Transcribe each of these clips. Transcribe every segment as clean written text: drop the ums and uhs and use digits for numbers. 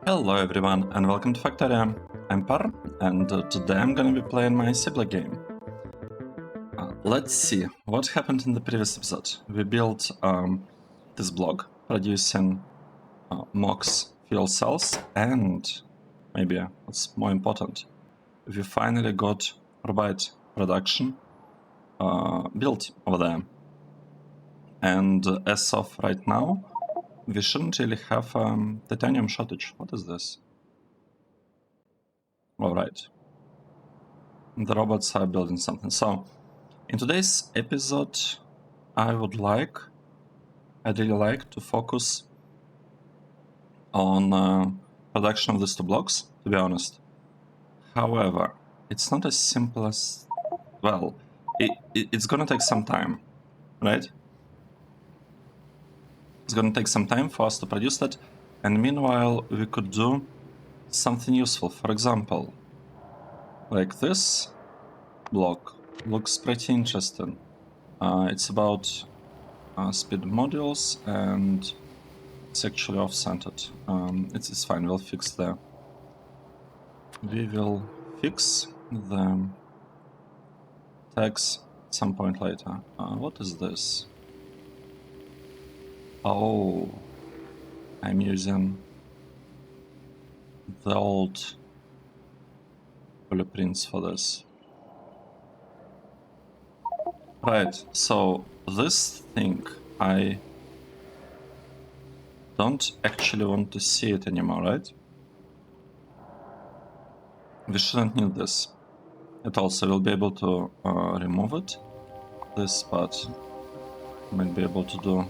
Hello everyone and welcome to Factorio. I'm Par and today I'm gonna be playing my Seablock game. Let's see what happened in the previous episode. We built this block producing MOX fuel cells, and maybe what's more important, we finally got robot production built over there. And as of right now, we shouldn't really have titanium shortage. What is this? Alright. The robots are building something. So, in today's episode, I'd really like to focus on production of these two blocks, to be honest. However, it's not as simple as, well, it's gonna take some time, right? It's gonna take some time for us to produce that, and meanwhile, we could do something useful. For example, like this block looks pretty interesting. It's about speed modules, and it's actually off-centered. It's fine, we'll fix the... We will fix the tags at some point later. What is this? Oh, I'm using the old blueprints for this. Right, so this thing, I don't actually want to see it anymore, right? We shouldn't need this at all, so we'll be able to remove it. This part might be able to do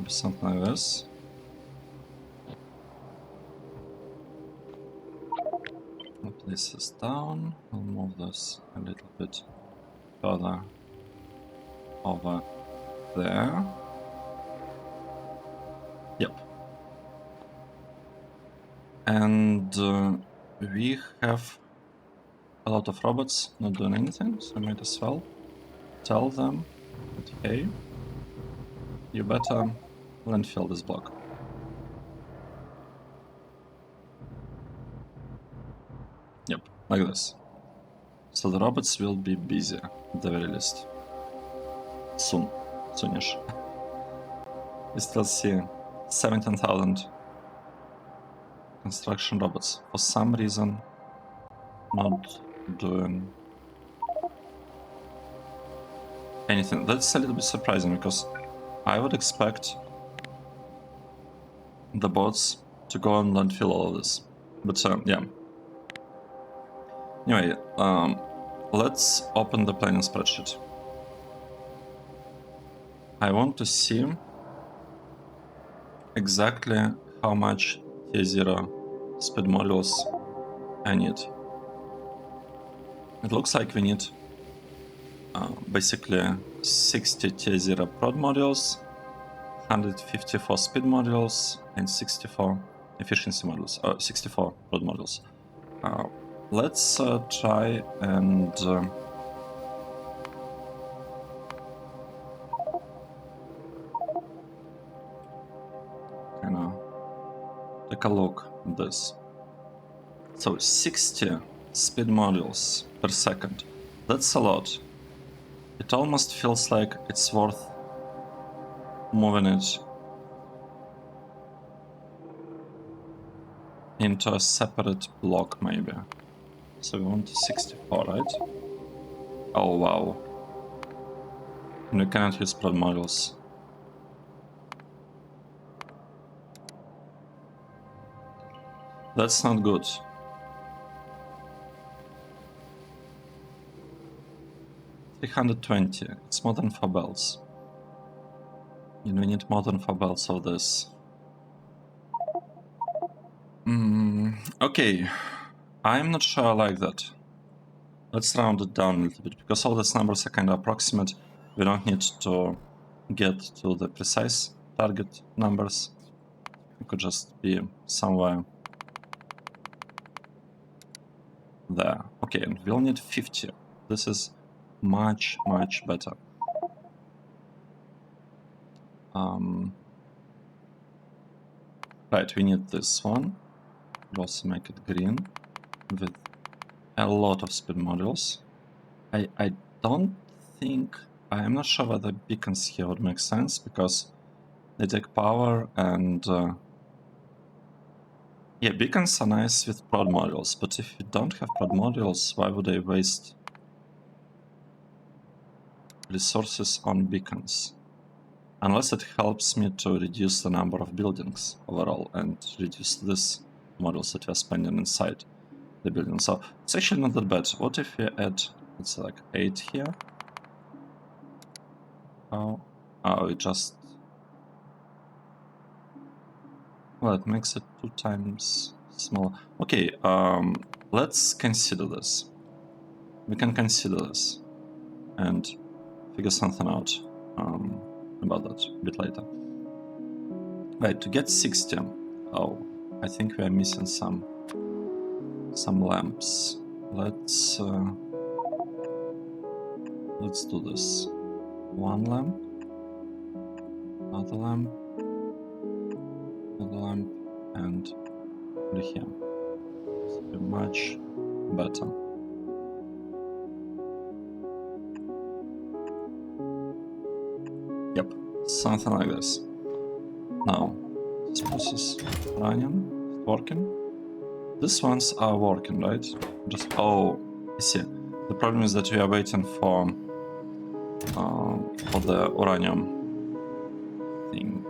something like this. I'll place this down, I'll move this a little bit further over there. Yep. And we have a lot of robots not doing anything, so I might as well tell them that, hey, you better landfill this block. Yep, like this. So the robots will be busy at the very least. Soonish. We still see 17,000 construction robots. For some reason, not doing anything. That's a little bit surprising because I would expect the bots to go and landfill all of this. But yeah. Anyway, let's open the planning spreadsheet. I want to see exactly how much T0 speed modules I need. It looks like we need basically 60 T0 prod modules, 154 speed modules, and 64 efficiency modules, 64 prod modules. Let's try and kind of take a look at this. So 60 speed modules per second. That's a lot. It almost feels like it's worth moving it into a separate block, maybe. So we want 64, right? Oh wow. And we cannot use prod modules. That's not good. $320. It's more than 4 belts. And we need more than 4 belts of this. Okay. I'm not sure I like that. Let's round it down a little bit, because all these numbers are kind of approximate. We don't need to get to the precise target numbers. It could just be somewhere there. Okay, and we'll need 50. This is much, much better. Right, we need this one. could also make it green with a lot of speed modules. I don't think, I'm not sure whether beacons here would make sense because they take power and yeah, beacons are nice with prod modules, but if you don't have prod modules, why would I waste resources on beacons? Unless it helps me to reduce the number of buildings overall and reduce this modules that we're spending inside the building. So it's actually not that bad. What if we add, it's like 8 here? Oh, it just, well, it makes it 2 times smaller. Okay, let's consider this. We can consider this and figure something out about that a bit later. Right, to get 60. Oh, I think we are missing some lamps. Let's do this. 1 lamp, another lamp, another lamp, and over here. This will be much better. Yep, something like this. Now, this process running, working. These ones are working, right? Just, oh, I see. The problem is that we are waiting for the uranium thing.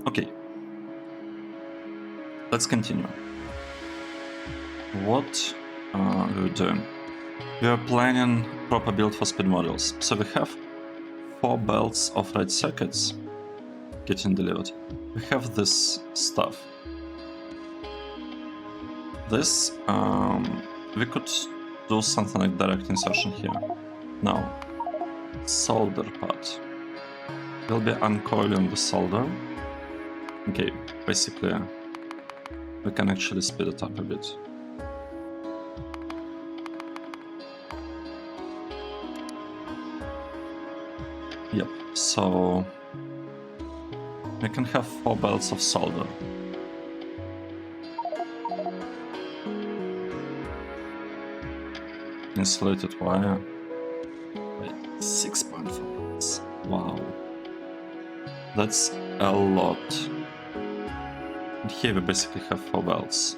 Okay. Let's continue. What we're doing? We are planning proper build for speed modules. So we have 4 belts of red circuits getting delivered. We have this stuff. This, we could do something like direct insertion here. Now, solder part. We'll be uncoiling the solder. Okay, basically, we can actually speed it up a bit. Yep, so we can have 4 belts of solder. Insulated wire. Wait, 6.4 belts. Wow. That's a lot. And here we basically have 4 belts.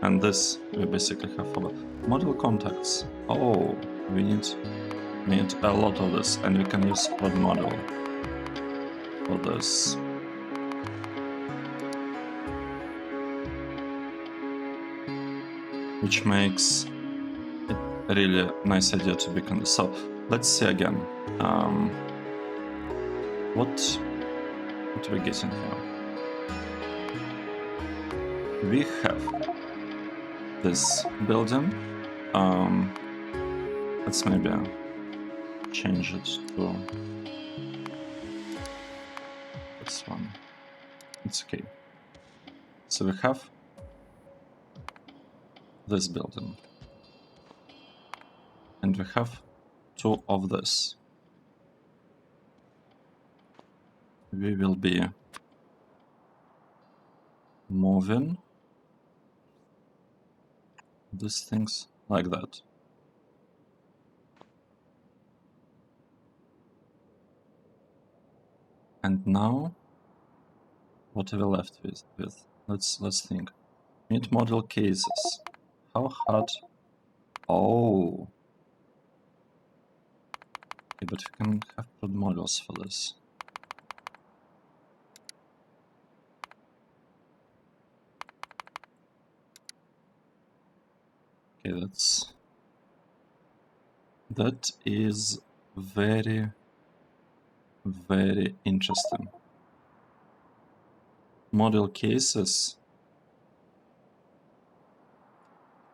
And this, we basically have 4 belts. Module contacts. Oh, we need a lot of this, and we can use prod module for this. Which makes it a really nice idea to beacon this. So let's see again. What are we getting here? We have this building. Let's maybe change it to this one. It's okay. So we have this building. And we have 2 of this. We will be moving these things like that. And now, what are we left with? Let's think. Need module cases. How hard? Oh. Okay, but we can have prod modules for this. Okay, that is very, very interesting. Module cases.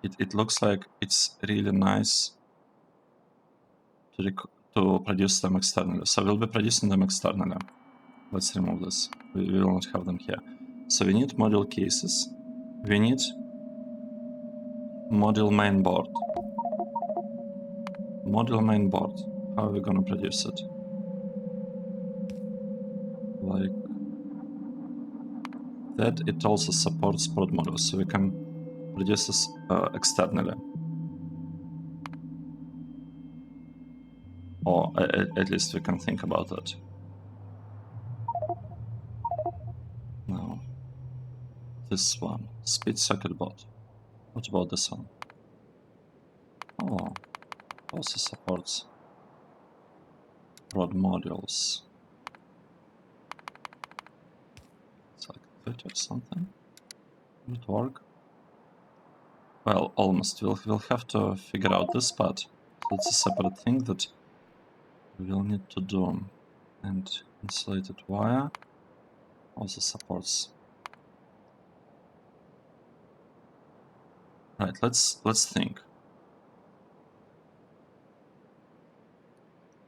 It looks like it's really nice to produce them externally. So we'll be producing them externally. Let's remove this. We will not have them here. So we need module cases. We need module main board. Module main board. how are we gonna produce it? Like that. It also supports prod models, so we can produce this externally. Or at least we can think about it. Now, this one, speed socket bot. What about this one? Oh, also supports prod modules. It's like 30 or something. Will it work? Well, almost. We'll have to figure out this part. So it's a separate thing that we'll need to do. And insulated wire also supports. Right, let's think.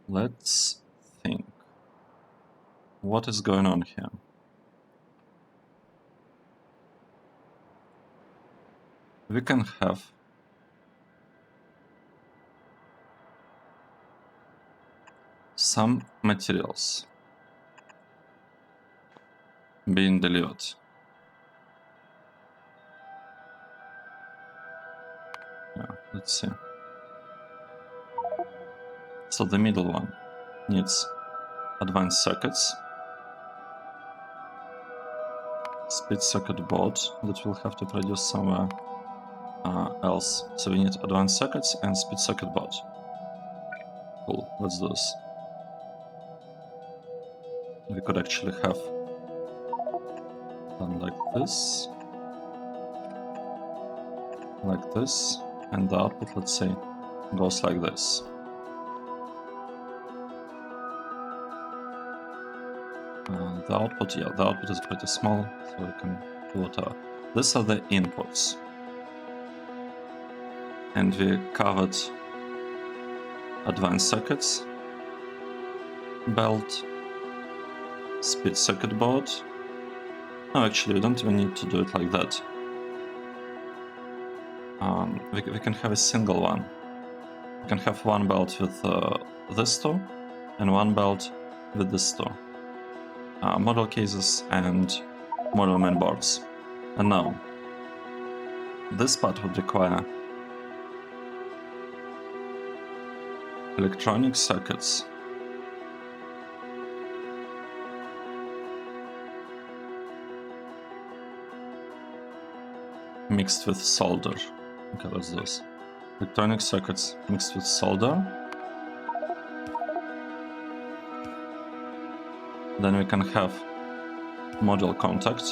Let's think. What is going on here? We can have some materials being delivered. Yeah, let's see. So the middle one needs advanced circuits, speed circuit board that we'll have to produce somewhere else. So we need advanced circuits and speed circuit board. Cool, let's do this. We could actually have done like this, and the output, let's say, goes like this. The output is pretty small, so we can do whatever. These are the inputs. And we covered advanced circuits, belt, speed circuit board. No, actually, we don't even need to do it like that. We can have a single one. We can have one belt with this two, and one belt with this two. Model cases and model main boards. And now, this part would require electronic circuits, mixed with solder. Okay, let's do this. Electronic circuits mixed with solder. Then we can have module contact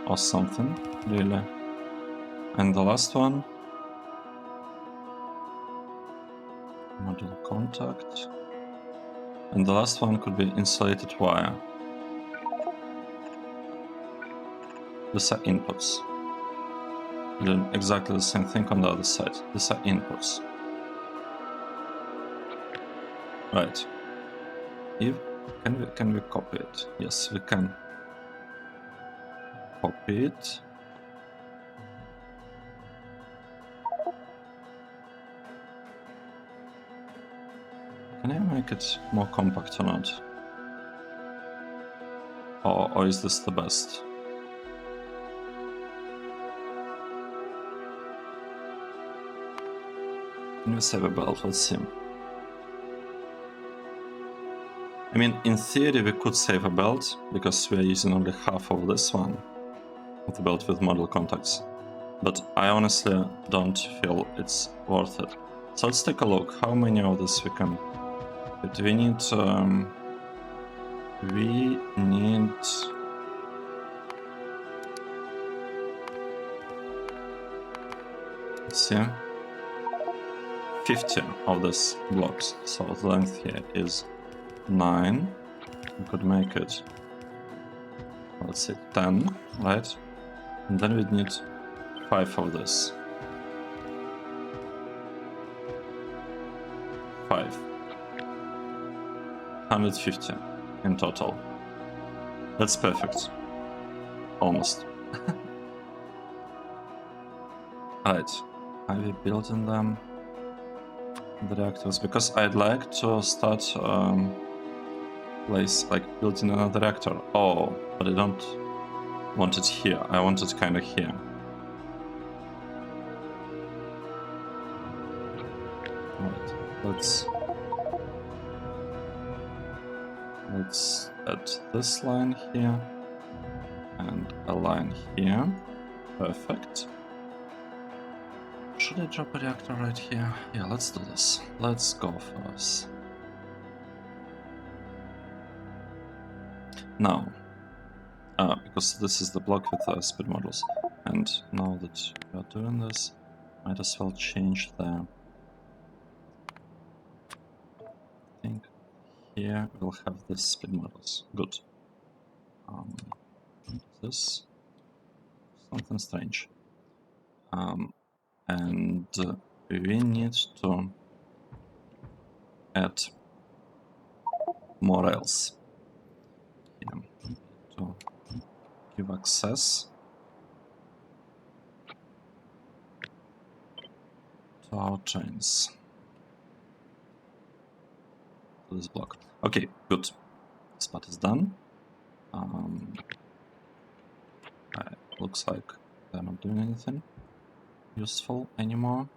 or something, really. And the last one, module contact. And the last one could be insulated wire. These are inputs. Doing exactly the same thing on the other side. These are inputs. Right. Can we copy it? Yes, we can copy it. Can I make it more compact or not? Or is this the best? Can we save a belt? Let's see. I mean, in theory, we could save a belt, because we are using only half of this one, with the belt with model contacts. But I honestly don't feel it's worth it. So let's take a look. How many of this we can... We need... Let's see. 50 of these blocks. So the length here is 9. We could make it, let's say 10, right? And then we'd need 5 of this. 5. 150 in total. That's perfect. Almost. Right. are we building them? The reactors, because I'd like to start place like building another reactor. Oh, but I don't want it here. I want it kind of here. Right. Let's add this line here and a line here. Perfect. Should I drop a reactor right here? Yeah, let's do this. Let's go first. Now, because this is the block with speed models, and now that we are doing this, might as well change the thing. Here we'll have this speed models. Good. This something strange. And we need to add more rails here to give access to our trains to this block. Okay, good. This part is done. Looks like they're not doing anything useful anymore.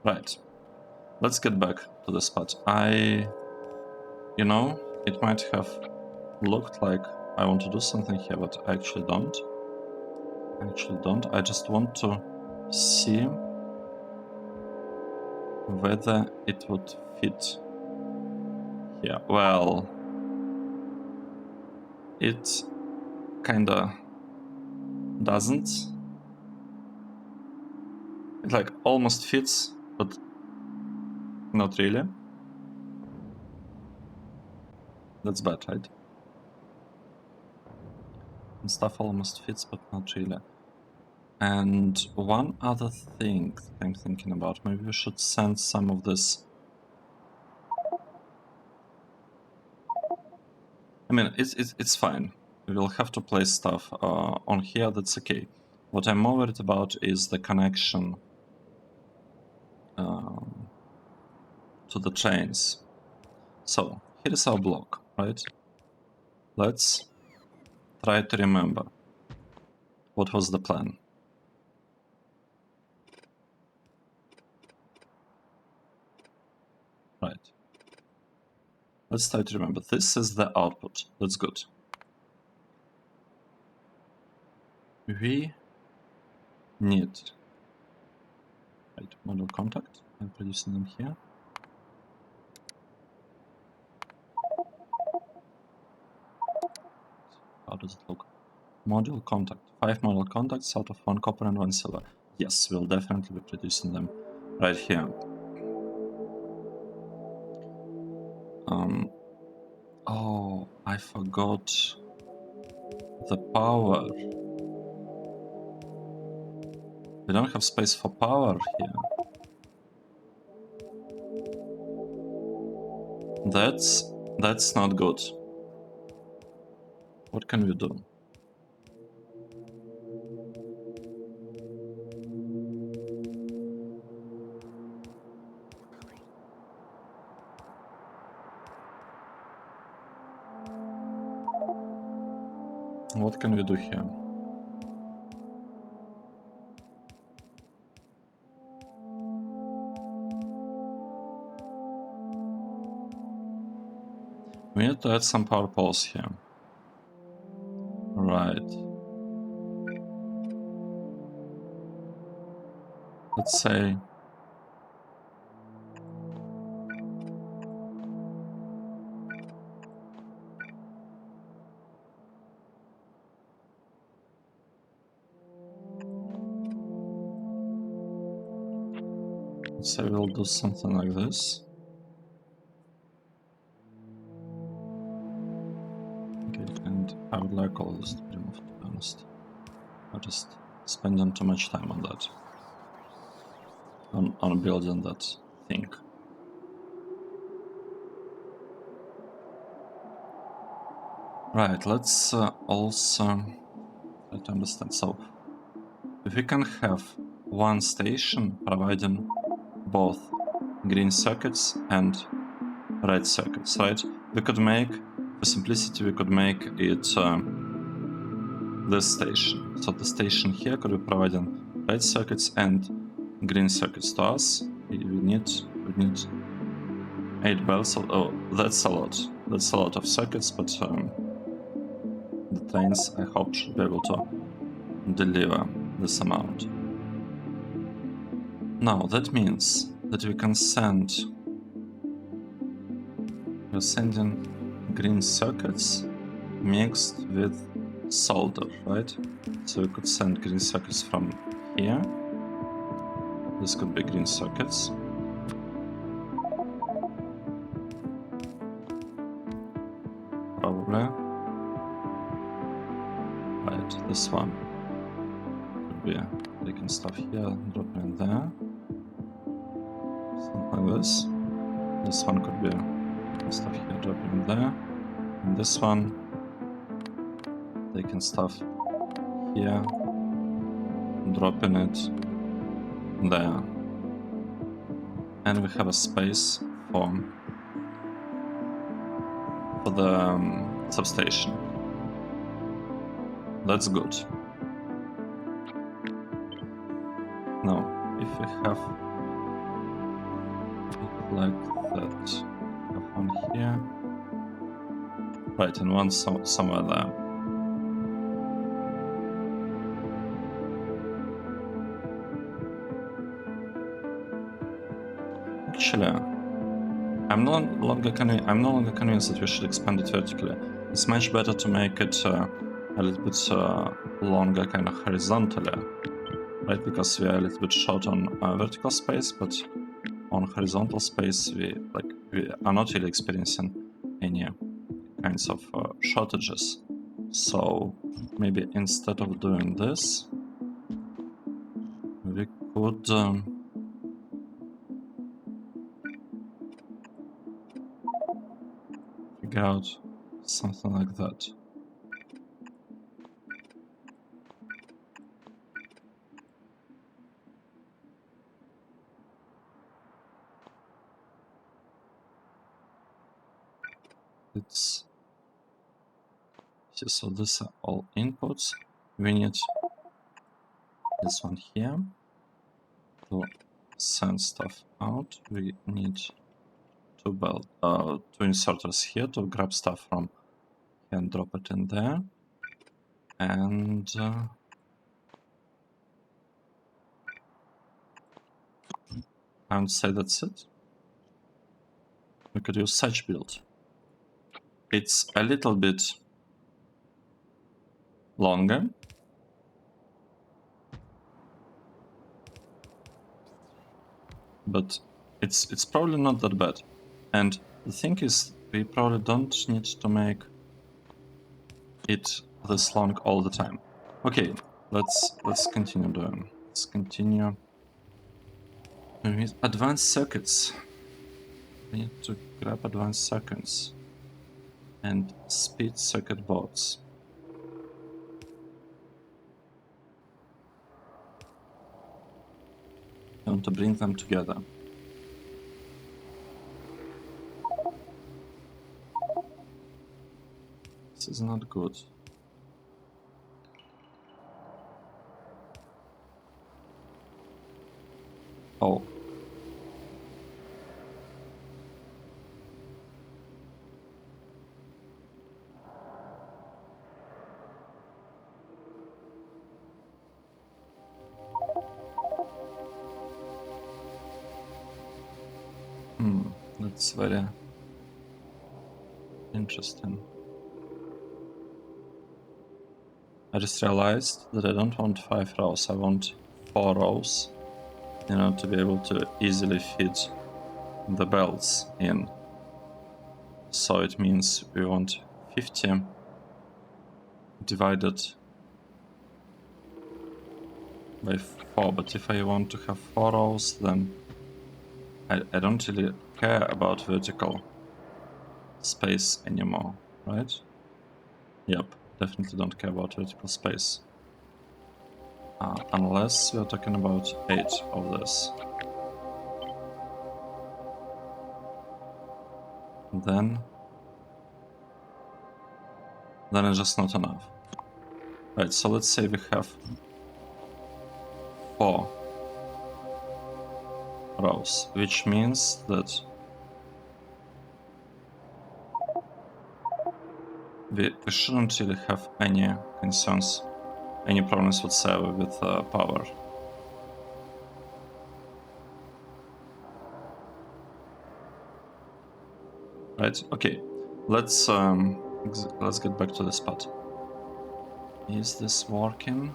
Right. Let's get back to the spot. You know, it might have looked like I want to do something here, but I actually don't. I just want to see whether it would fit here. Well, it kinda doesn't. It like almost fits, but not really. That's bad, right? And stuff almost fits, but not really. And one other thing I'm thinking about, maybe we should send some of this. I mean, it's fine. We will have to place stuff on here, that's okay. What I'm more worried about is the connection to the trains. So, here is our block, right? Let's try to remember what was the plan. Right. Let's try to remember. This is the output. That's good. We need model contact. I'm producing them here. How does it look? Module contact. 5 model contacts out of 1 copper and 1 silver. Yes, we'll definitely be producing them right here. Oh, I forgot the power. We don't have space for power here. That's not good. What can we do? What can we do here? We need to add some power poles here. Right. Let's say we'll do something like this. Okay, and I would like all this to be removed, to be honest. I'm just spending too much time on that. On building that thing. Right, let's also try to understand. So, we can have one station providing both green circuits and red circuits, right? We could make, for simplicity, we could make it this station. So the station here could be providing red circuits and green circuits to us. We need 8 bells. Oh, that's a lot. That's a lot of circuits, but the trains, I hope, should be able to deliver this amount. Now, that means that we can send... We're sending green circuits mixed with solder, right? So we could send green circuits from here. This could be green circuits. Probably. Right, this one could be taking stuff here, dropping in there. Something like this. This one could be stuff here, dropping in there. And this one taking stuff here, dropping it there. And we have a space for the substation. That's good. Now, if we have it like that, have one here, right, and one somewhere there. Actually, I'm no longer convinced that we should expand it vertically. It's much better to make it a little bit longer, kind of horizontally, right? Because we are a little bit short on vertical space, but on horizontal space we are not really experiencing any kinds of shortages. So maybe instead of doing this, we could figure out something like that. It's so these are all inputs. We need this one here to send stuff out. We need two inserters here to grab stuff from here and drop it in there. And I would say that's it. We could use such build. It's a little bit longer, but it's probably not that bad. And the thing is, we probably don't need to make it this long all the time. Okay, let's continue doing. Let's continue. We need advanced circuits. We need to grab advanced circuits and speed circuit boards. I want to bring them together. This is not good. Oh. That's very interesting. I just realized that I don't want 5 rows, I want 4 rows, you know, to be able to easily fit the belts in. So it means we want 50 divided by 4, but if I want to have 4 rows, then I don't really care about vertical space anymore, right? Yep, definitely don't care about vertical space. unless we are talking about 8 of this. Then it's just not enough. Right, so let's say we have 4 rows, which means that we shouldn't really have any concerns, any problems whatsoever with power. Right, okay, let's get back to the spot. Is this working?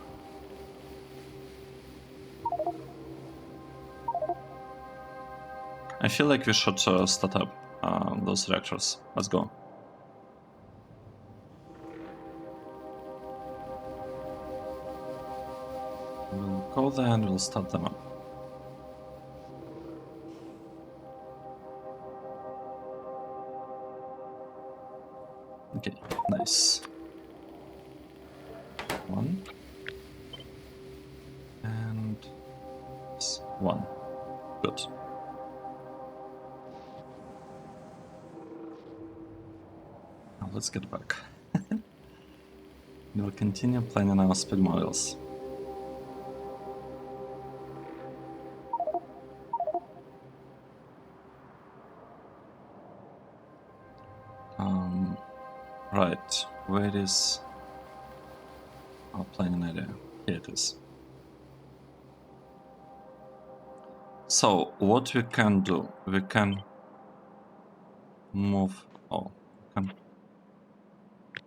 I feel like we should start up those reactors. Let's go. We'll go there and we'll start them up. Okay, nice. 1 and 1. Good. Now let's get back. We'll continue planning our speed models. Right, where is our planning area? Here it is. So what we can do, we can move,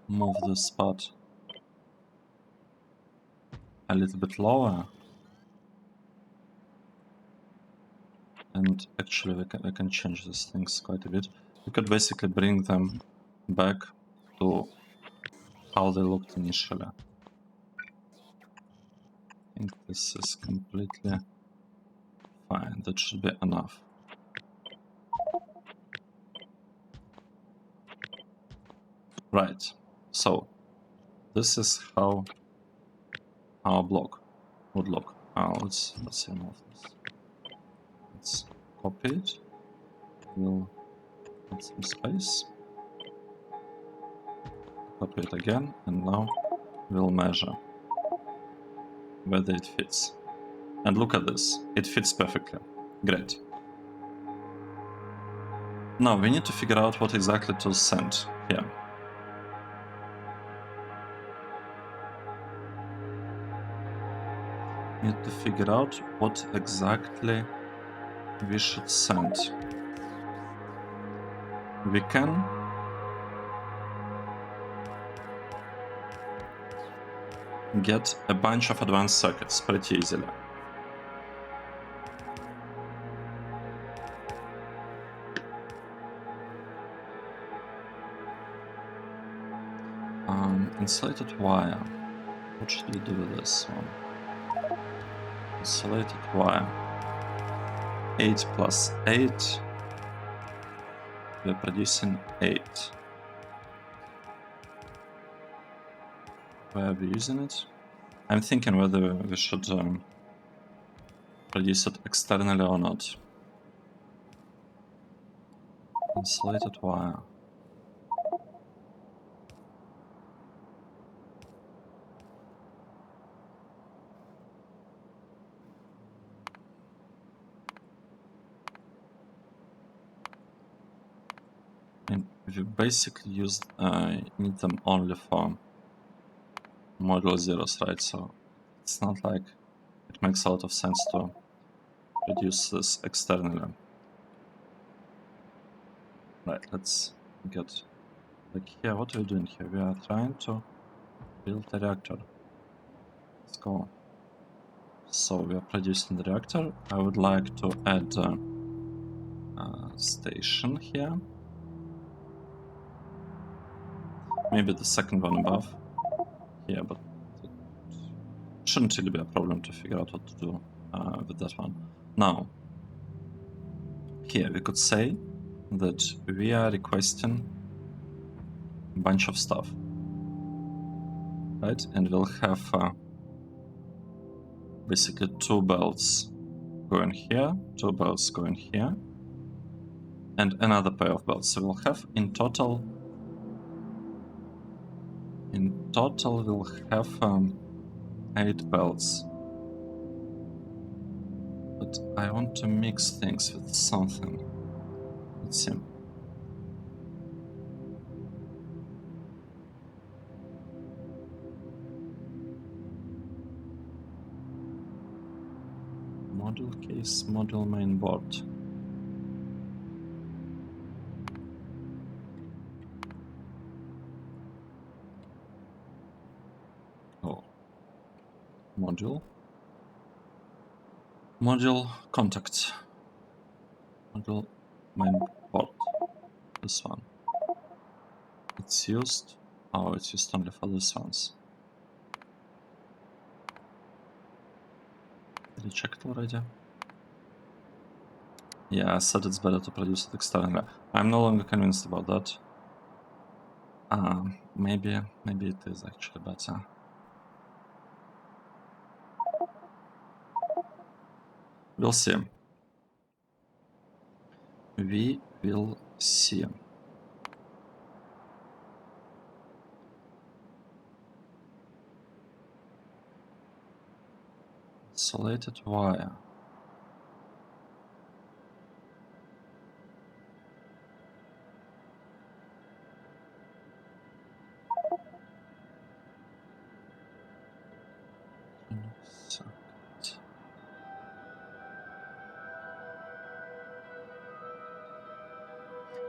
move this spot a little bit lower, and actually we can change these things quite a bit. We could basically bring them back to how they looked initially. I think this is completely fine, that should be enough. Right, so this is how our block would look. Let's remove this. Let's copy it. We'll add some space. Copy it again, and now we'll measure whether it fits. And look at this, it fits perfectly. Great. Now we need to figure out what exactly to send here. We need to figure out what exactly we should send. We can get a bunch of advanced circuits pretty easily. Insulated wire. What should we do with this one? Insulated wire. 8 plus 8. We're producing 8. Where are we using it? I'm thinking whether we should produce it externally or not. Insulated wire. And we basically need them only for module zeros, right? So it's not like it makes a lot of sense to produce this externally. Right, let's get like here. What are we doing here? We are trying to build a reactor. Let's go. So we are producing the reactor. I would like to add a station here. Maybe the second one above here, but it shouldn't really be a problem to figure out what to do with that one. Now, here we could say that we are requesting a bunch of stuff, right? And we'll have basically 2 belts going here, 2 belts going here, and another pair of belts. So we'll have in total we'll have 8 belts. But I want to mix things with something. Let's see. Module case, module mainboard. Oh. Module contact. Module mainboard. This one. It's used. Oh, it's used only for these ones. Did you check it already? Yeah, I said it's better to produce it externally. I'm no longer convinced about that. Maybe it is actually better. We'll see. We will see. Insulated wire.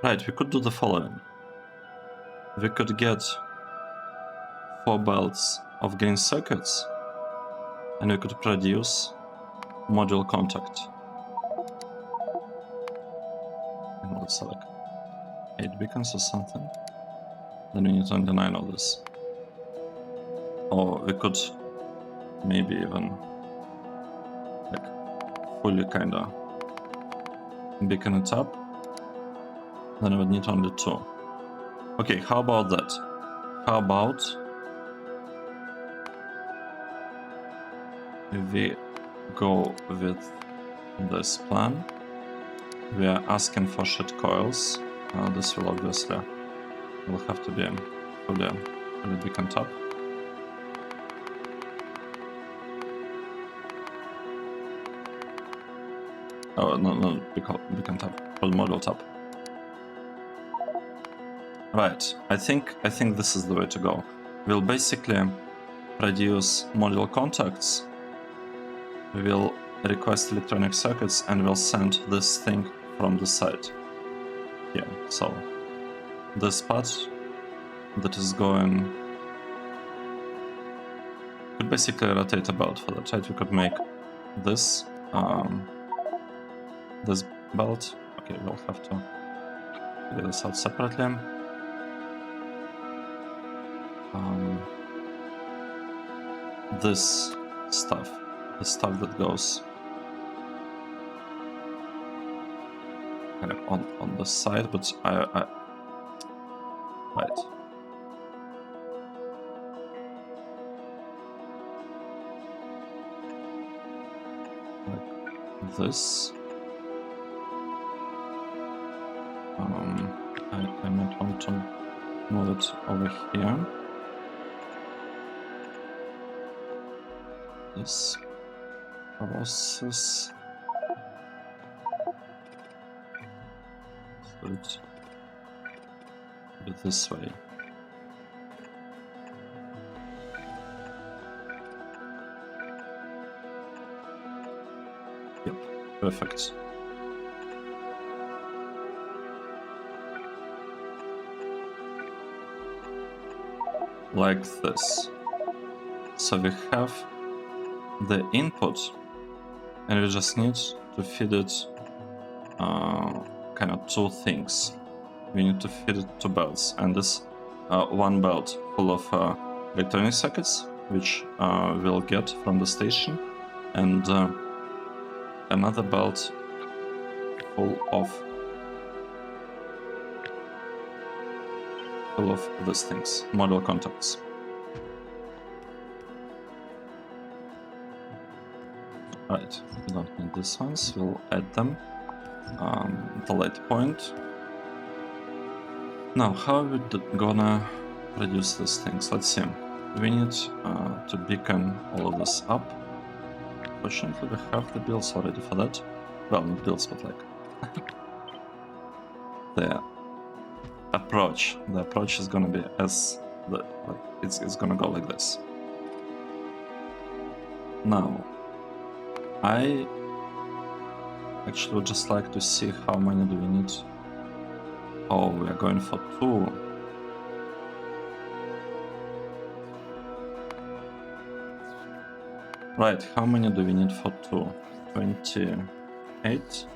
Right, we could do the following. We could get 4 belts of green circuits, and we could produce module contact. And let's select 8 beacons or something. Then we need only 9 of this. Or we could maybe even like fully kinda beacon it up. Then I would need only 2. Okay, how about that? How about we go with this plan? We are asking for shit coils. This will obviously have to be fully beaconed up. Oh no, beacon top, full module top. Right, I think this is the way to go. We'll basically produce module contacts. We will request electronic circuits and we'll send this thing from the side here. So this part that is going could basically rotate about for that, right? We could make this this belt. Okay, we'll have to figure this out separately. This stuff, the stuff that goes kind of on the side, but I right. Like this. I might want to move it over here. This process. So it's a bit this way. Yep, perfect. Like this. So we have the input, and we just need to feed it kind of 2 things. We need to feed it 2 belts, and this 1 belt full of electronic circuits, which we'll get from the station, and another belt full of these things, module contacts. Right, we don't need these ones, we'll add them at a later point. Now, how are we gonna produce these things? Let's see. We need to beacon all of this up. Fortunately, we have the builds already for that. Well, not builds, but like the approach. The approach is gonna be it's gonna go like this. Now, I actually would just like to see how many do we need. Oh, we are going for 2. Right, how many do we need for 2? 28,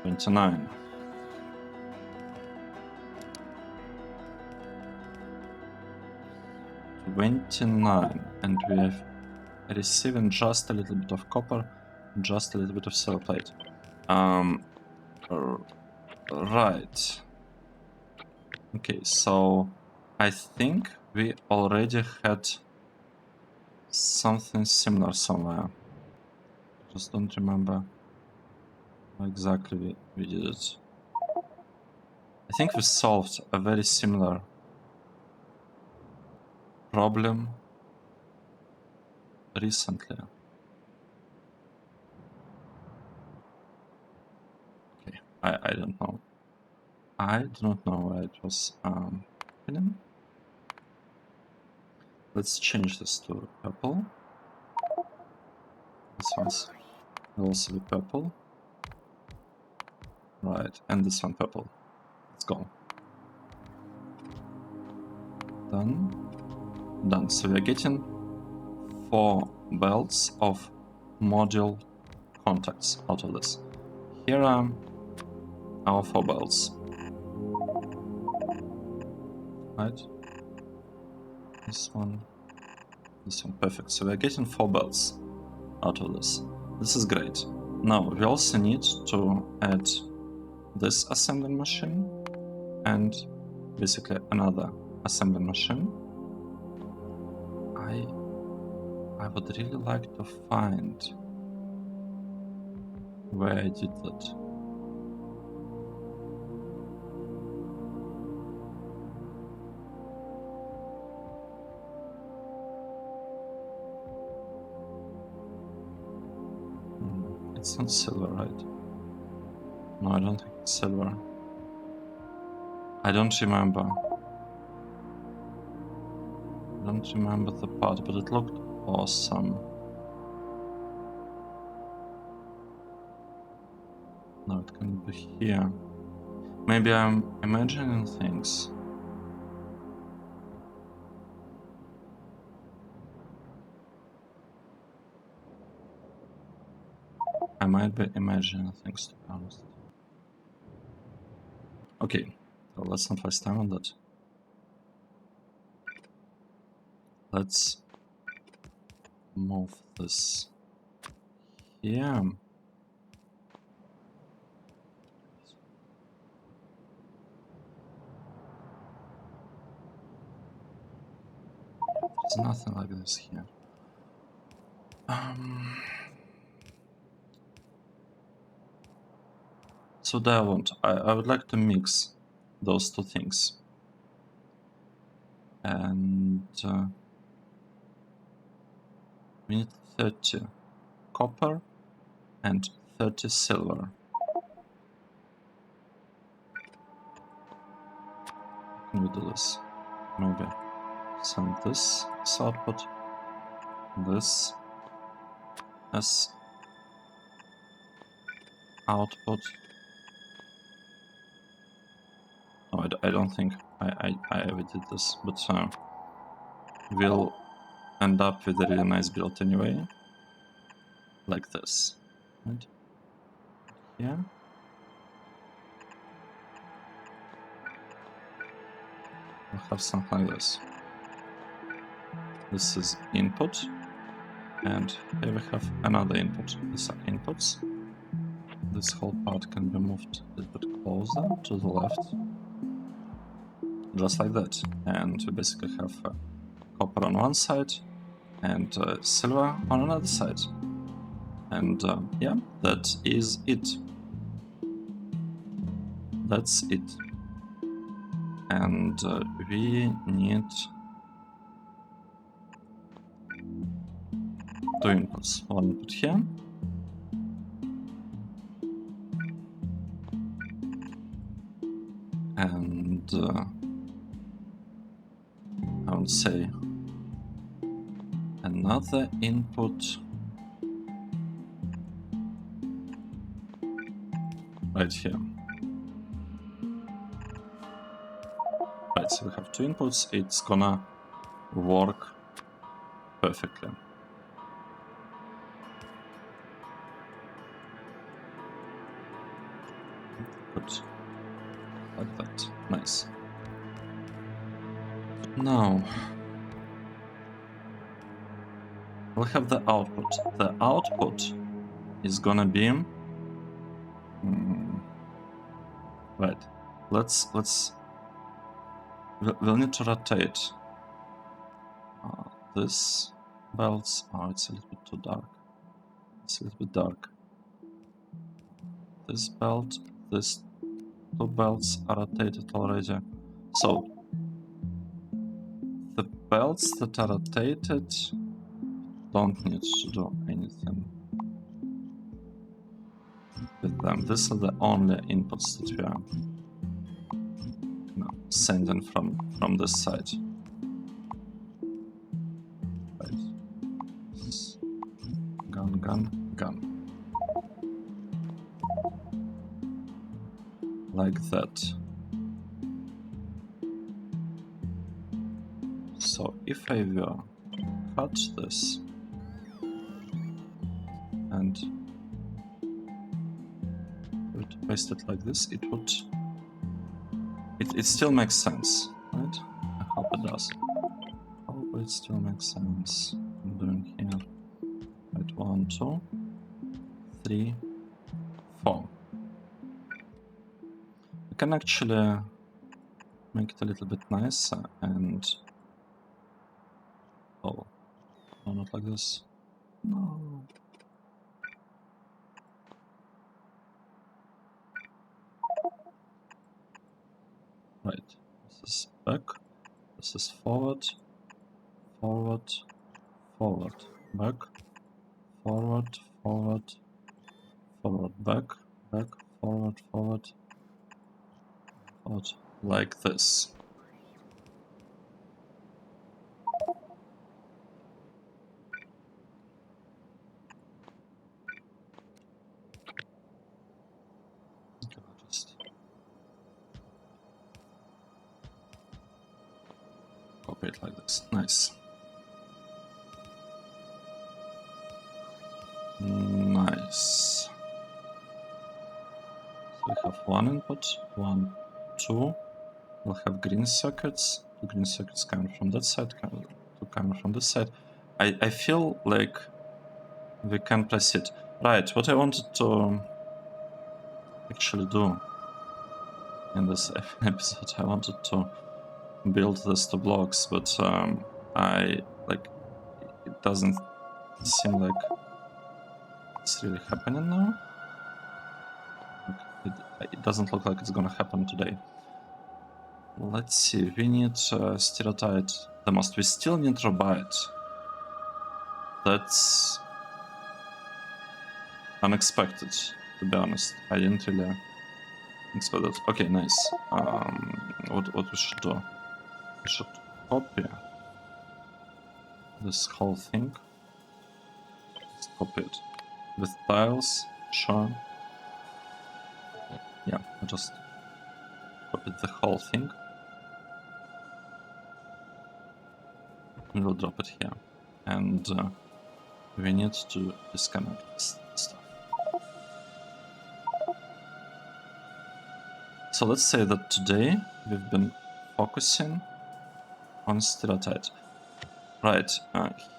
29. And we have receiving just a little bit of copper, just a little bit of silver plate. Right. Okay, so I think we already had something similar somewhere. Just don't remember how exactly we did it. I think we solved a very similar problem recently. Okay, I don't know. I do not know where it was happening. Let's change this to purple. This one's will also be purple. Right, and this one purple. Let's go. Done. So we are getting 4 belts of module contacts out of this. Here are our 4 belts. Right? This one, perfect. So we are getting 4 belts out of this. This is great. Now we also need to add this assembly machine and basically another assembly machine. I would really like to find where I did that. It's not silver, right? No, I don't think it's silver. I don't remember. I don't remember the part, but it looked awesome. No, it can be here. Maybe I'm imagining things. I might be imagining things, to be honest. Okay, so let's not waste time on that. Let's move this here. There's nothing like this here. So there I would like to mix those 2 things. And we need 30 copper and 30 silver. Can we do this? Maybe send this as output, this as output. No, I don't think I ever did this, but we'll end up with a really nice build anyway, like this, right? Yeah. We'll have something like this. This is input, and here we have another input. These are inputs. This whole part can be moved a little bit closer to the left, just like that. And we basically have copper on one side and silver on another side. And yeah, that is it. That's it. And we need 2 inputs. One input here. And I would say another input right here. Right, so we have 2 inputs. It's gonna work perfectly. Good. Like that. Nice. Now we'll have the output. The output is gonna be right. We'll need to rotate this belts. Oh, it's a little bit too dark. It's a little bit dark. This belt, these 2 belts are rotated already. So the belts that are rotated don't need to do anything with them. These are the only inputs that we are sending from this side. Right. Gun. Like that. So if I will cut this and paste it like this, it would... It still makes sense, right? I hope it does. I hope it still makes sense. I'm doing here. Right, 1, 2, 3, 4. We can actually make it a little bit nicer and... Oh, no, not like this. No. Right, this is back, this is forward, forward, forward, back, forward, forward, forward, back, back, forward, forward, forward, like this. Okay, I'll just copy it like this. Nice. Nice. So we have 1 input, 1, 2. We'll have green circuits. 2 green circuits coming from that side, 2 coming from this side. I feel like we can proceed. Right, what I wanted to actually do in this episode, I wanted to build these 2 blocks, but it doesn't seem like it's really happening now. It doesn't look like it's gonna happen today. Let's see, we need stereotype the most. We still need Robite. That's unexpected, to be honest. I didn't really expect that. Okay, nice. What we should do? We should copy this whole thing. Just copy it with tiles. Sure. Yeah, I just copied the whole thing. We will drop it here, and we need to disconnect this stuff. So let's say that today we've been focusing on stereotype. Right,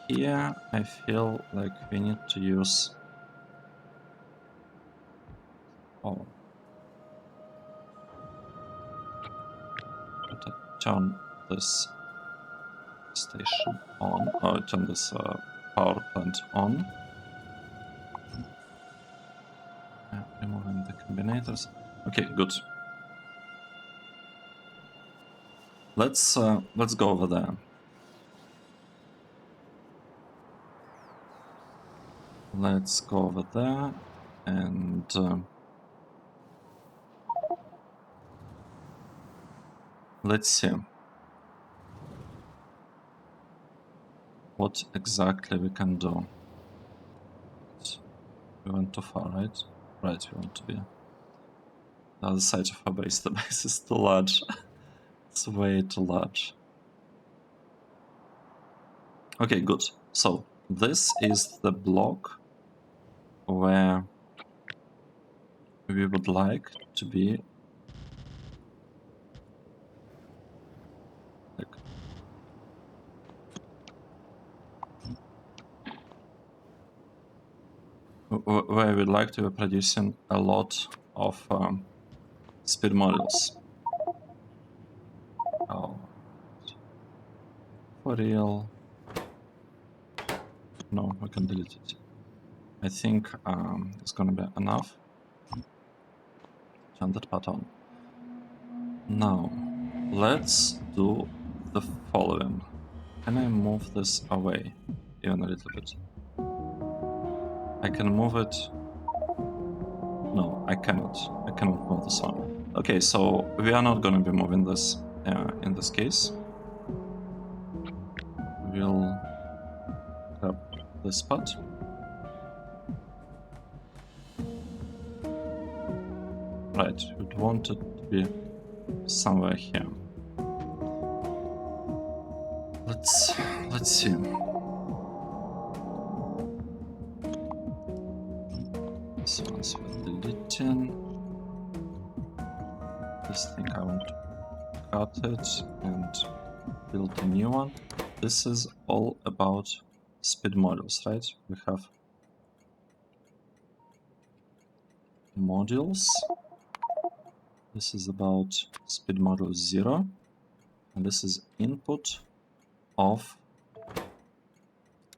here I feel like we need to use... Oh. Turn this station on. Oh, turn this power plant on. Removing the combinators. Okay, good. Let's go over there. Let's go over there and let's see what exactly we can do. We went too far, right? Right, we want to be the other side of our base. The base is too large. It's way too large. Okay, good. So this is the block where we would like to be like where we'd like to be producing a lot of speed modules. Oh, for real? No, we can delete it. I think it's gonna be enough. Turn that part on. Now, let's do the following. Can I move this away even a little bit? I can move it. No, I cannot. I cannot move this one. Okay, so we are not gonna be moving this in this case. We'll grab this part. Right, we'd want it to be somewhere here. Let's see. This one's deleting. This thing I want to cut it and build a new one. This is all about speed modules, right? We have modules. This is about speed module 0, and this is input of.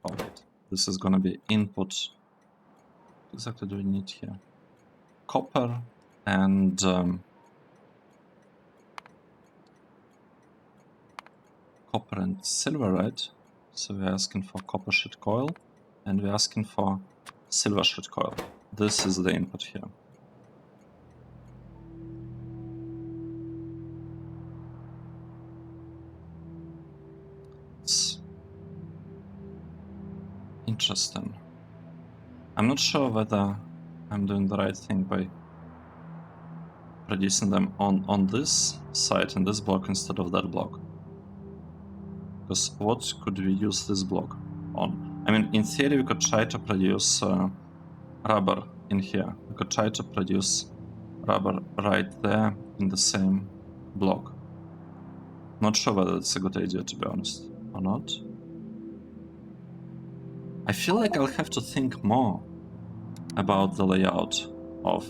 Oh wait, this is gonna be input. What exactly do we need here? Copper and copper and silver, right? So we're asking for copper sheet coil, and we're asking for silver sheet coil. This is the input here. It's interesting. I'm not sure whether I'm doing the right thing by producing them on this side in this block instead of that block. Because what could we use this block on? I mean, in theory, we could try to produce rubber in here. We could try to produce rubber right there in the same block. Not sure whether it's a good idea, to be honest, or not. I feel like I'll have to think more about the layout of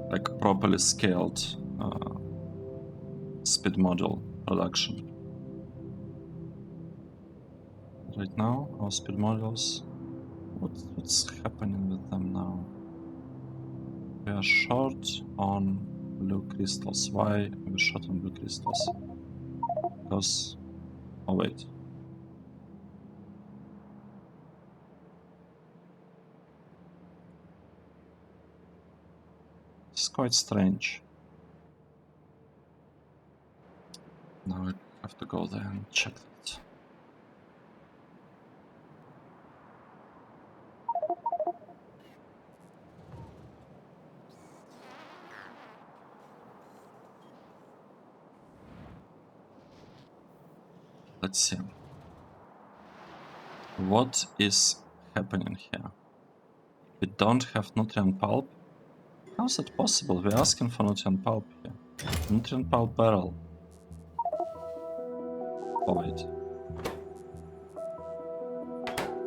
like properly scaled speed module production. Right now, our speed modules, what's happening with them now? We are short on blue crystals. Why are we short on blue crystals? Because, oh wait. It's quite strange. Now I have to go there and check that. Let's see. What is happening here? We don't have nutrient pulp. How is it possible? We're asking for nutrient pulp here. Nutrient pulp barrel. Oh wait.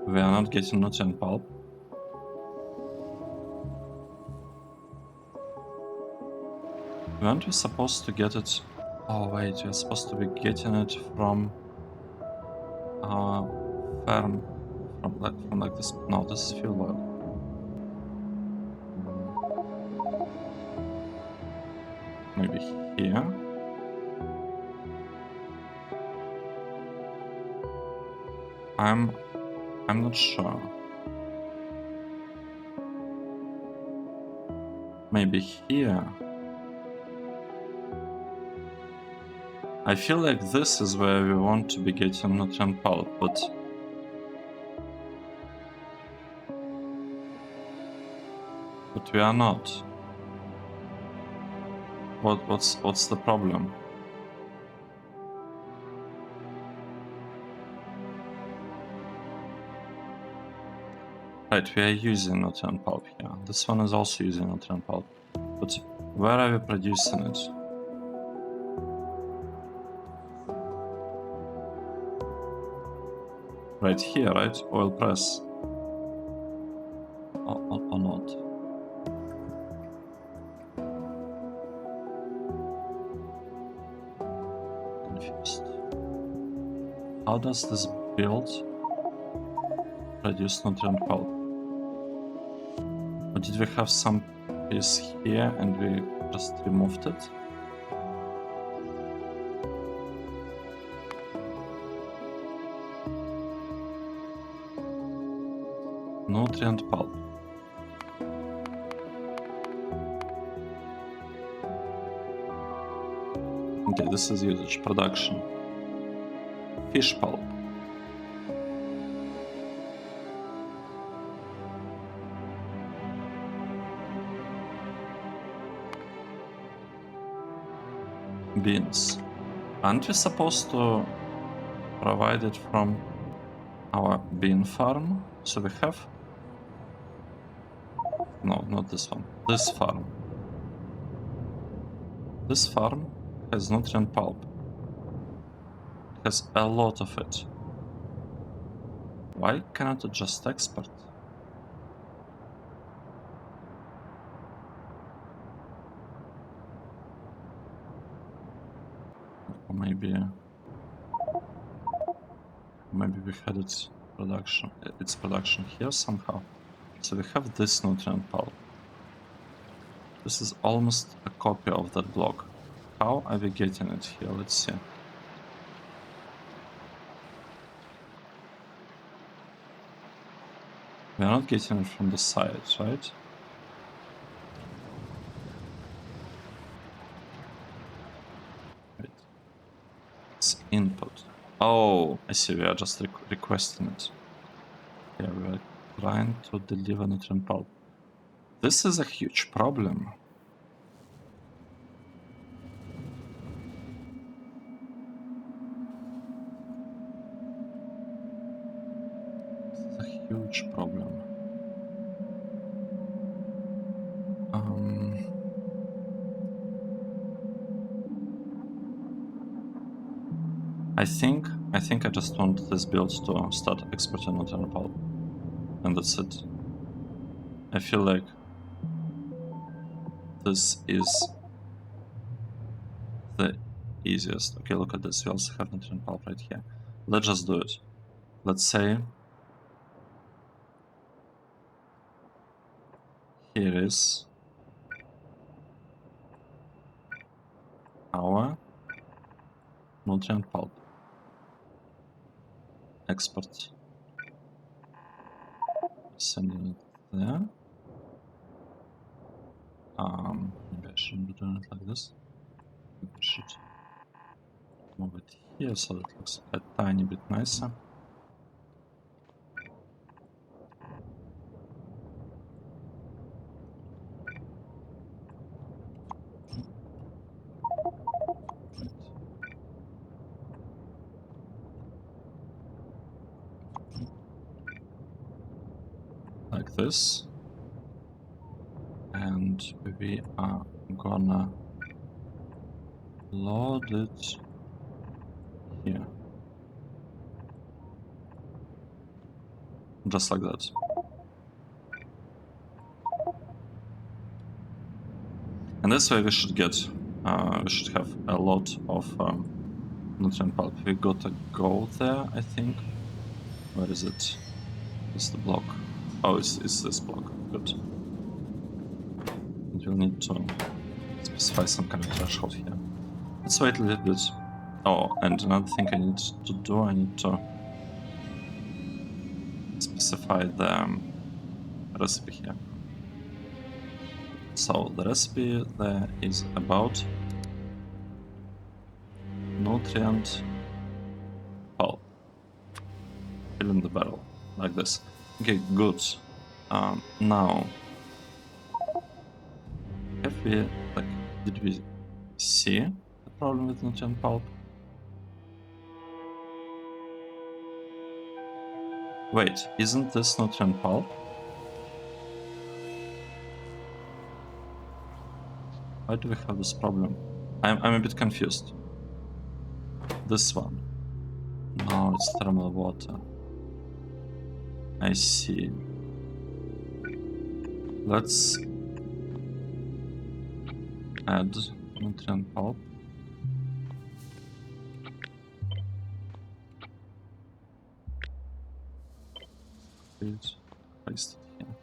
We are not getting nutrient pulp. Weren't we supposed to get it Oh wait, you're supposed to be getting it from farm, from like this. No, this is fuel oil. Maybe here. I'm not sure. Maybe here. I feel like this is where we want to be getting nutrient pulp, but we are not. What's the problem? Right, we are using nutrient pulp here. This one is also using nutrient pulp. But where are we producing it? Right here, right? Oil press. Or not? Confused. How does this build produce nutrient pulp? Or did we have some piece here and we just removed it? Nutrient pulp. Okay, this is usage, production. Fish pulp. Beans. Aren't we supposed to provide it from our bean farm? So we have... No, not this one. This farm. This farm has nutrient pulp. It has a lot of it. Why cannot it just export? Or maybe we had its production here somehow. So we have this nutrient pulp. This is almost a copy of that block. How are we getting it here? Let's see. We are not getting it from the side, right? Right. It's input. Oh, I see. We are just requesting it. Yeah, we are trying to deliver nutrient pulp. This is a huge problem. This is a huge problem. I think I just want this build to start exporting nutrient pulp, and that's it. I feel like this is the easiest. Okay, look at this. We also have nutrient pulp right here. Let's just do it. Let's say here is our nutrient pulp. Export. Sending it there. Maybe I shouldn't be doing it like this. Maybe I should move it here so it looks a tiny bit nicer. Like this. And we are gonna load it here. Just like that. And this way we should get we should have a lot of nutrient pulp. We gotta go there, I think. Where is it? It's the block. Oh, it's this block. Good. And we'll need to specify some kind of threshold here. Let's wait a little bit. Oh, and another thing I need to do, I need to specify the recipe here. So the recipe there is about nutrient pulp. Fill in the barrel, like this. Okay, good. Now, have we, like, did we see the problem with nutrient pulp? Wait, isn't this nutrient pulp? Why do we have this problem? I'm a bit confused. This one. No, it's thermal water. I see. Let's add nutrient pulp. Please paste it here.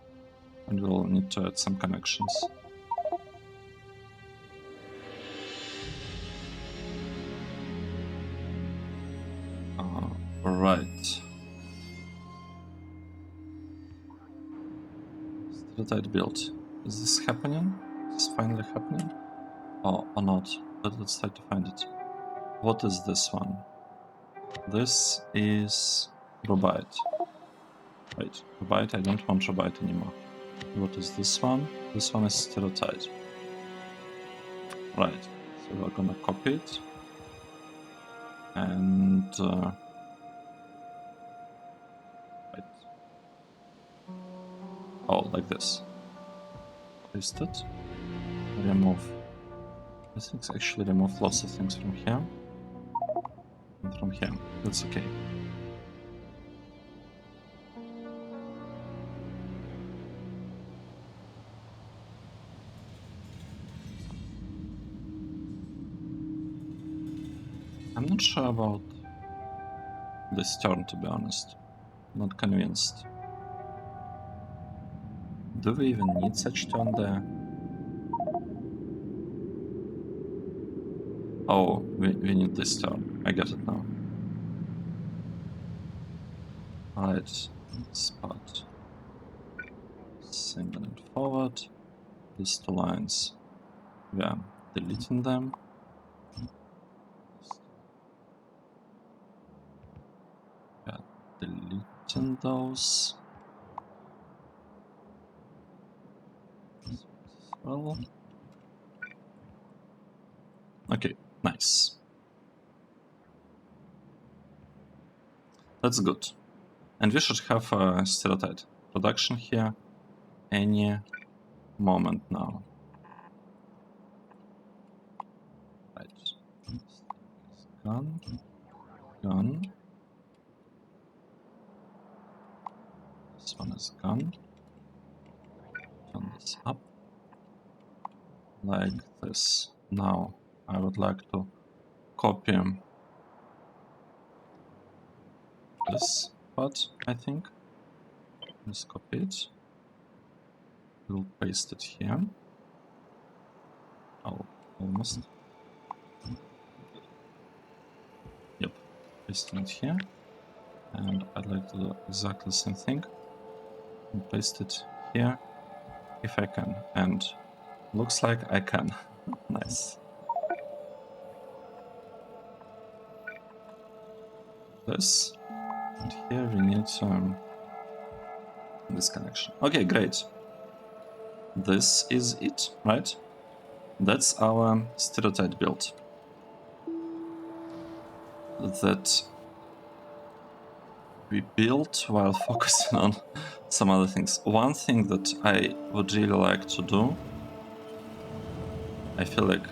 And we'll need to add some connections. Right. Stereotype build. Is this happening? Is this finally happening? Or not? Let's try to find it. What is this one? This is Robite. Wait, Robite? I don't want Robite anymore. What is this one? This one is Stereotype. Right. So we're gonna copy it. And right. Oh, like this. Paste it. Remove. These things actually remove lots of things from here. And from here. That's okay. I'm not sure about this turn, to be honest. Not convinced. Do we even need such turn there? Oh, we need this turn. I get it now. Alright, spot. Sending it forward. These two lines. We are deleting them. We are deleting those. Well. Okay, nice. That's good. And we should have a stereotype production here any moment now. Right. Gone. Gone. This one is gone. Turn this up. Like this. Now I would like to copy this part, I think. Let's copy it. We'll paste it here. Oh, almost. Yep, pasting it here. And I'd like to do exactly the same thing. And paste it here, if I can. And looks like I can. Nice. This. And here we need this connection. Okay, great. This is it, right? That's our stereotype build. That we built while focusing on some other things. One thing that I would really like to do, I feel like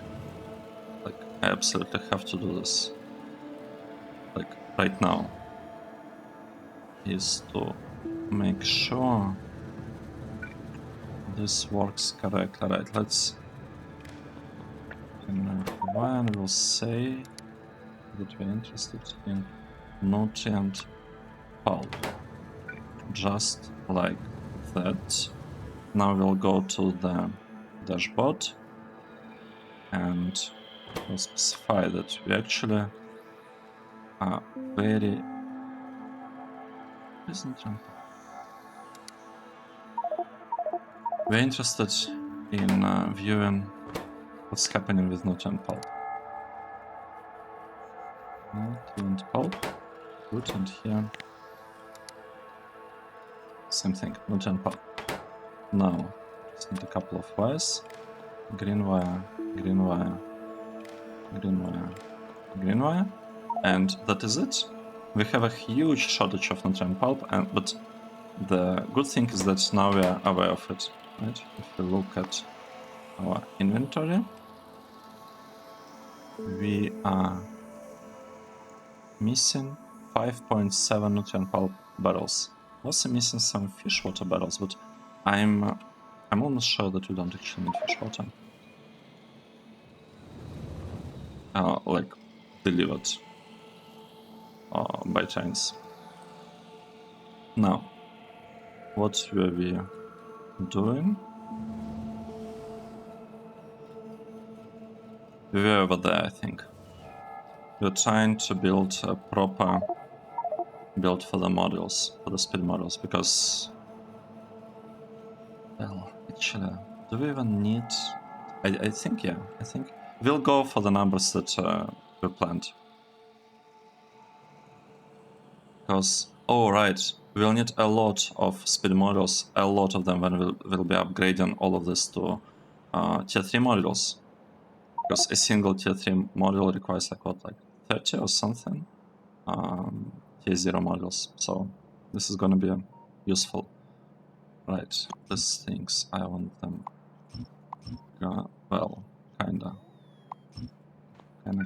I absolutely have to do this, like right now, is to make sure this works correctly. Right, let's and we'll say that we're interested in nutrient pulp. Just like that. Now we'll go to the dashboard and we'll specify that we actually are very... We're interested in viewing what's happening with nutrient pulp. Nutrient pulp, good, and here same thing, nutrient pulp. Now, just need a couple of wires. Green wire, green wire, green wire, green wire, and that is it. We have a huge shortage of nutrient pulp, but the good thing is that now we are aware of it. Right? If we look at our inventory, we are missing 5.7 nutrient pulp barrels. Also missing some fish water barrels, but I'm almost sure that we don't actually need fish water. Like delivered by trains. Now, what were we doing? We were over there, I think. We were trying to build a proper build for the modules, for the speed modules, because, well, actually, do we even need... I think, yeah, I think we'll go for the numbers that we planned. Because, oh right, we'll need a lot of speed modules, a lot of them when we'll be upgrading all of this to tier 3 modules. Because a single tier 3 module requires like what, like 30 or something tier 0 modules. So this is gonna be useful. Right, these things, I want them, well, kinda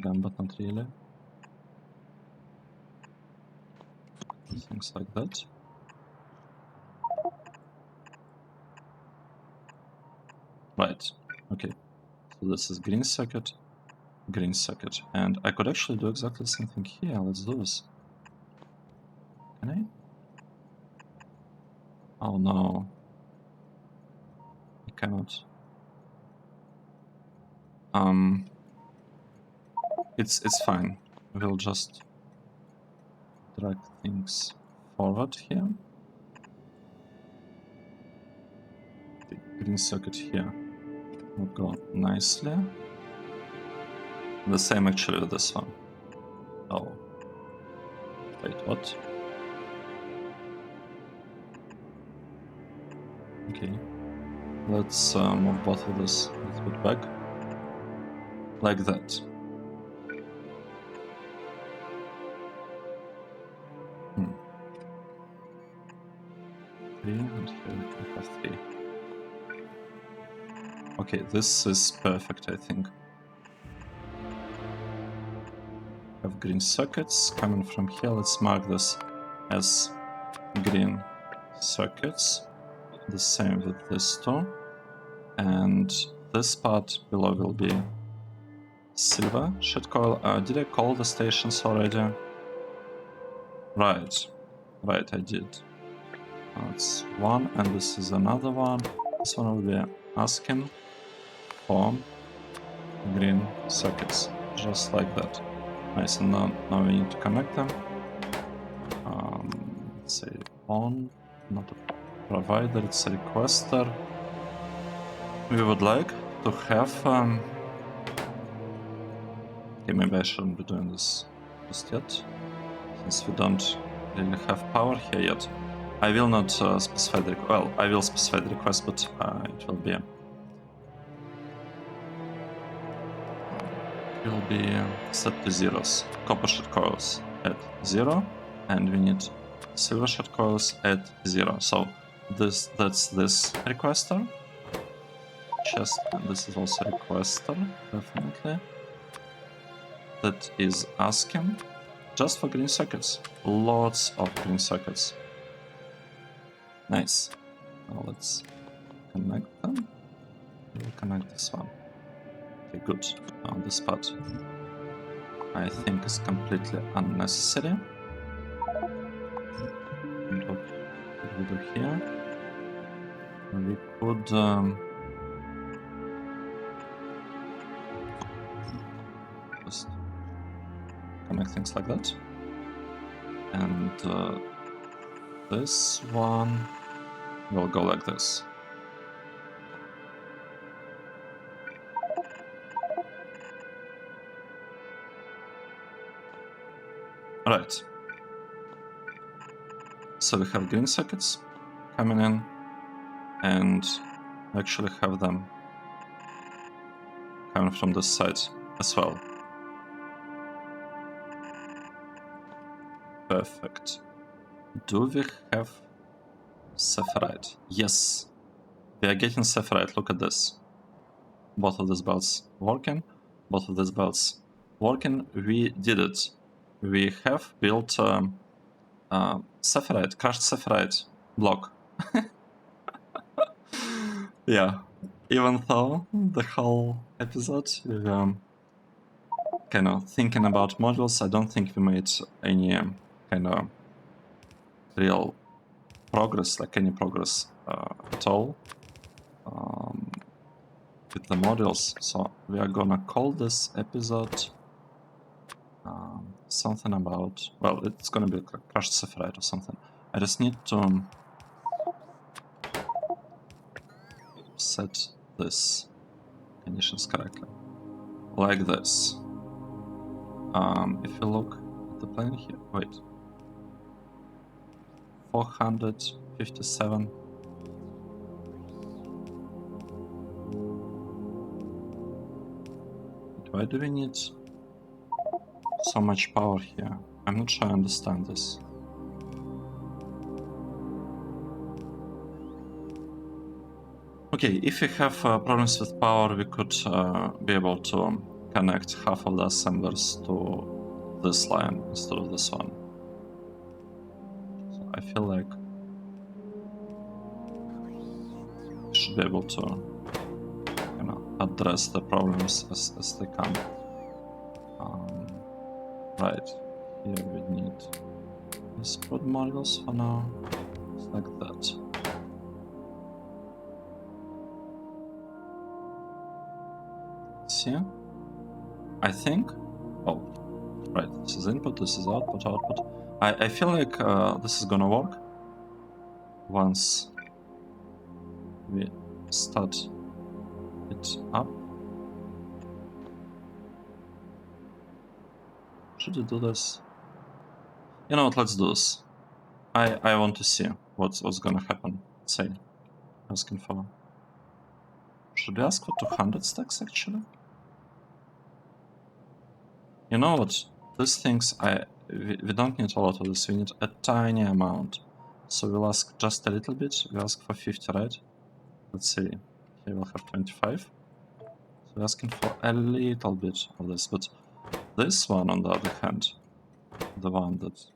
gone, but not really. Things like that. Right, okay. So this is green circuit, and I could actually do exactly the same thing here. Let's do this. Can I? Oh no. I cannot. It's fine. We'll just drag things forward here. The green circuit here will go nicely. The same actually with this one. Oh. Wait, what? Okay. Let's move both of this a little bit back. Like that. Three, and here we have 3. Okay, this is perfect, I think. Have green circuits coming from here. Let's mark this as green circuits. The same with this two. And this part below will be silver shit coil. Did I call the stations already? Right, I did. That's one, and this is another one. This one will be asking for green circuits, just like that. Nice, and now we need to connect them. Let's say on, not a provider, it's a requester. We would like to have... okay, maybe I shouldn't be doing this just yet, since we don't really have power here yet. I will not specify the... well, I will specify the request, but it will be set to zeros. Copper shot coils at 0, and we need silver shot coils at 0. So that's this requester. Just, and this is also requester, definitely. That is asking just for green circuits. Lots of green circuits. Nice. Now let's connect them. We'll connect this one Okay, good. This part I think is completely unnecessary. And what could we do here? We could just connect things like that. And this one will go like this. Right. So we have green sockets coming in, and actually have them coming from this side as well. Perfect. Do we have SAPHIRITE? Yes. We are getting SAPHIRITE. Look at this. Both of these belts working. Both of these belts working. We did it. We have built SAPHIRITE, crushed SAPHIRITE block. Yeah. Even though the whole episode we were kind of thinking about modules, I don't think we made any kind of real progress, like any progress at all with the modules. So we are gonna call this episode something about, well, it's gonna be like crushed SAPHIRITE or something. I just need to set this conditions correctly, like this. If you look at the plane here, wait, 457. Why do we need so much power here? I'm not sure I understand this. Okay, if we have problems with power, we could be able to connect half of the assemblers to this line instead of this one. So I feel like we should be able to, you know, address the problems as they come. Right, here we need these prod modules for now. It's like that. See? I think. Oh, right. This is input, this is output, output. I feel like this is gonna work once we start it up. Should we do this? You know what, let's do this. I want to see what's gonna happen. Say, asking for. Should we ask for 200 stacks actually? You know what? These things we don't need a lot of this, we need a tiny amount. So we'll ask just a little bit. We ask for 50, right? Let's see. Here we'll have 25. So we're asking for a little bit of this, but this one on the other hand, the one that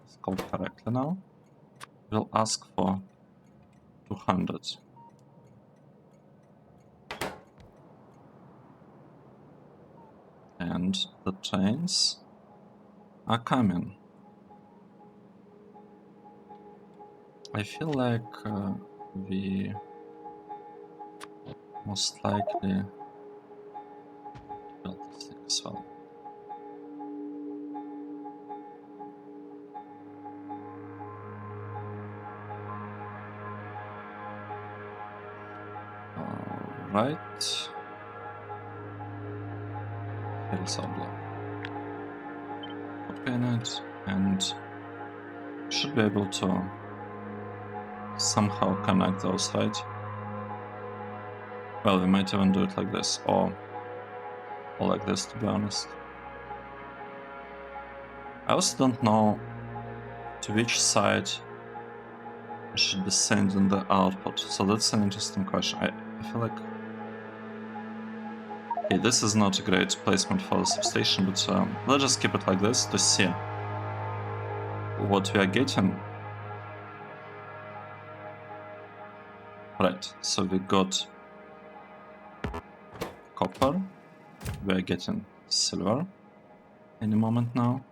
is called correctly now, we'll ask for 200. And the trains are coming. I feel like we most likely build this thing as well. Alright. Here is our block. Copy it, and should be able to somehow connect those, right? Well, we might even do it like this, or like this, to be honest. I also don't know to which side I should be sending the output, so that's an interesting question. I feel like... Okay, this is not a great placement for the substation, but let's just keep it like this to see what we are getting. Right, so we got copper. We are getting silver any moment now.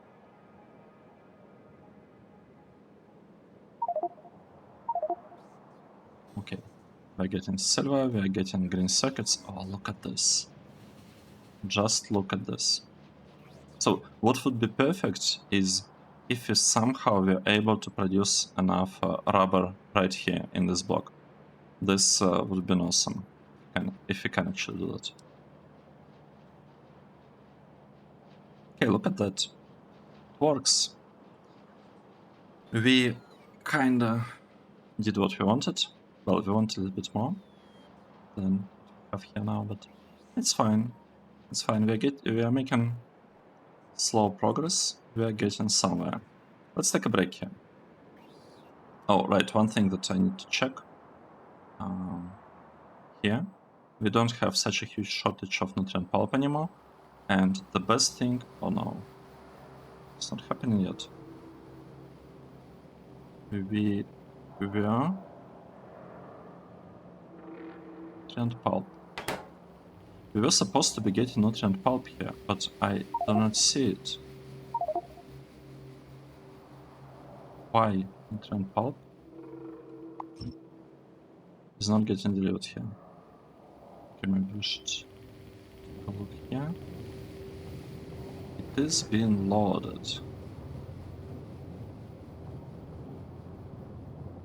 Okay, we're getting silver, we are getting green circuits. Oh, look at this. Just look at this. So what would be perfect is if we somehow were able to produce enough rubber right here in this block. This would be awesome, and if we can actually do that. Okay, look at that. It works. We kinda did what we wanted. Well, we wanted a little bit more than we have here now, but it's fine. It's fine. We are making slow progress. We are getting somewhere. Let's take a break here. Oh, right. One thing that I need to check. Here, we don't have such a huge shortage of nutrient pulp anymore. And the best thing... Oh no. It's not happening yet. We are... Nutrient pulp. We were supposed to be getting nutrient pulp here, but I do not see it. Why nutrient pulp is not getting delivered here? Okay, maybe we should take a look here. It is being loaded.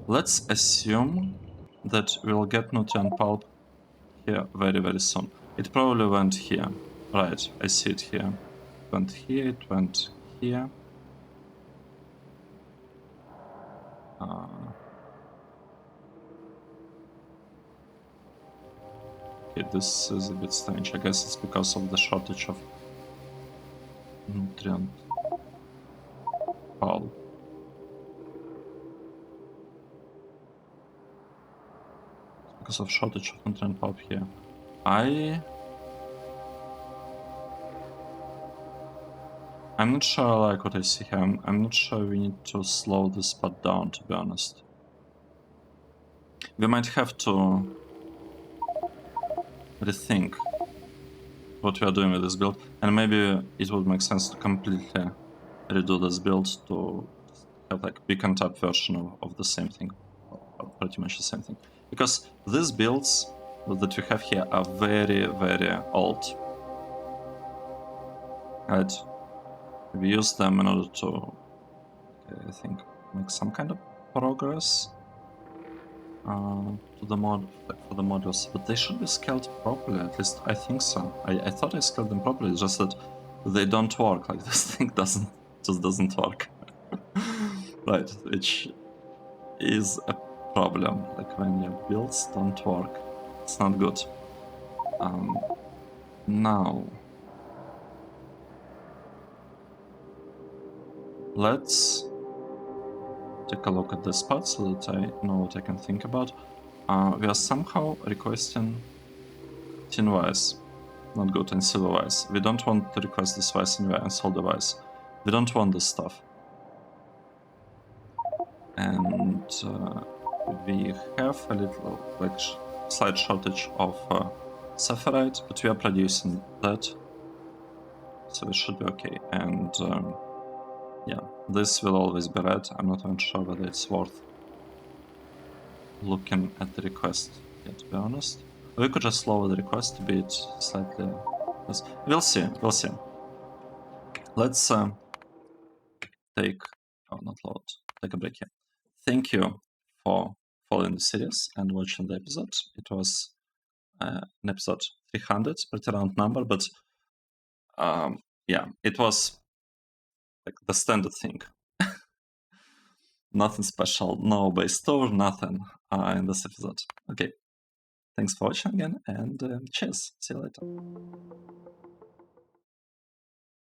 Let's assume that we'll get nutrient pulp here very, very soon. It probably went here. Right, I see it here. It went here, it went here. Okay, this is a bit strange. I guess it's because of the shortage of nutrient pulp. Because of shortage of nutrient pulp here. I'm not sure I like what I see here. I'm not sure we need to slow this part down, to be honest. We might have to rethink what we are doing with this build, and maybe it would make sense to completely redo this build to have like big and top version of the same thing, or pretty much the same thing. Because these builds that we have here are very, very old. Right? We use them in order to, I think, make some kind of progress to the mod for the modules, but they should be scaled properly. At least I think so. I thought I scaled them properly, just that they don't work. Like this thing just doesn't work. Right, which is a problem. Like when your builds don't work, it's not good. Now let's take a look at this part so that I know what I can think about. We are somehow requesting tin wires, not good, and silver wires. We don't want to request this wires and solder wires. We don't want this stuff. And we have a little, like, slight shortage of SAPHIRITE, but we are producing that, so it should be okay. And yeah, this will always be red. I'm not even sure whether it's worth looking at the request yet, to be honest. We could just lower the request to be it slightly less. We'll see, we'll see. Let's take a break here. Thank you for following the series and watching the episode. It was an episode 300, pretty round number, but yeah, it was like the standard thing. Nothing special, no base tour, nothing in this episode. Okay, thanks for watching again, and cheers. See you later.